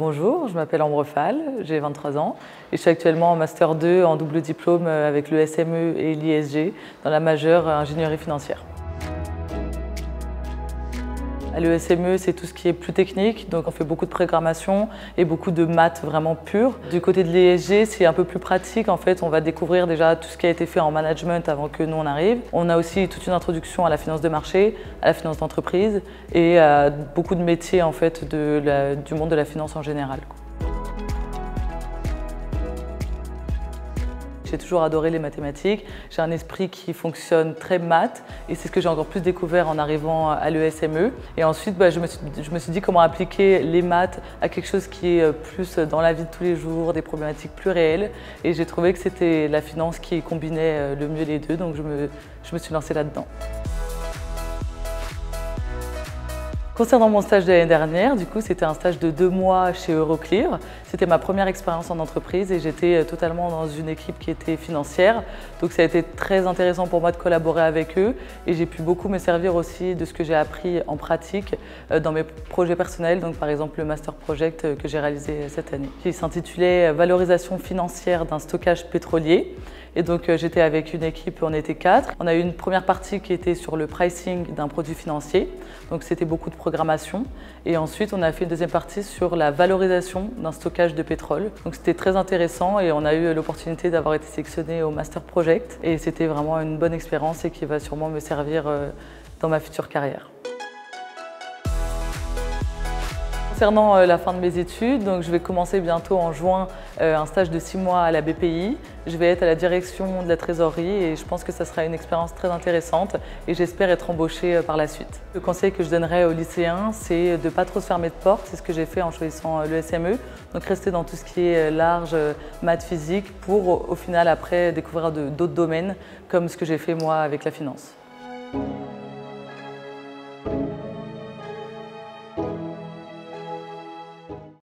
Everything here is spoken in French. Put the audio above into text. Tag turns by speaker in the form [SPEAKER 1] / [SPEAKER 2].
[SPEAKER 1] Bonjour, je m'appelle Ambre Fall, j'ai 23 ans et je suis actuellement en Master 2 en double diplôme avec le SME et l'ISG dans la majeure ingénierie financière. Le SME, c'est tout ce qui est plus technique, donc on fait beaucoup de programmation et beaucoup de maths vraiment pures. Du côté de l'ISG, c'est un peu plus pratique. En fait, on va découvrir déjà tout ce qui a été fait en management avant que nous on arrive. On a aussi toute une introduction à la finance de marché, à la finance d'entreprise et à beaucoup de métiers en fait du monde de la finance en général. J'ai toujours adoré les mathématiques, j'ai un esprit qui fonctionne très maths et c'est ce que j'ai encore plus découvert en arrivant à l'ESME. Et ensuite, je me suis dit comment appliquer les maths à quelque chose qui est plus dans la vie de tous les jours, des problématiques plus réelles. Et j'ai trouvé que c'était la finance qui combinait le mieux les deux, donc je me suis lancée là-dedans. Concernant mon stage de l'année dernière, du coup, c'était un stage de 2 mois chez Euroclear. C'était ma première expérience en entreprise et j'étais totalement dans une équipe qui était financière. Donc ça a été très intéressant pour moi de collaborer avec eux et j'ai pu beaucoup me servir aussi de ce que j'ai appris en pratique dans mes projets personnels, donc par exemple le Master Project que j'ai réalisé cette année, qui s'intitulait « Valorisation financière d'un stockage pétrolier ». Et donc j'étais avec une équipe, on était 4. On a eu une première partie qui était sur le pricing d'un produit financier, donc c'était beaucoup de programmation. Et ensuite on a fait une deuxième partie sur la valorisation d'un stockage de pétrole. Donc c'était très intéressant et on a eu l'opportunité d'avoir été sélectionné au Master Project. Et c'était vraiment une bonne expérience et qui va sûrement me servir dans ma future carrière. Concernant la fin de mes études, donc je vais commencer bientôt en juin un stage de 6 mois à la BPI. Je vais être à la direction de la trésorerie et je pense que ça sera une expérience très intéressante et j'espère être embauchée par la suite. Le conseil que je donnerais aux lycéens, c'est de ne pas trop se fermer de porte. C'est ce que j'ai fait en choisissant le SME. Donc rester dans tout ce qui est large, maths, physique, pour au final après découvrir d'autres domaines comme ce que j'ai fait moi avec la finance.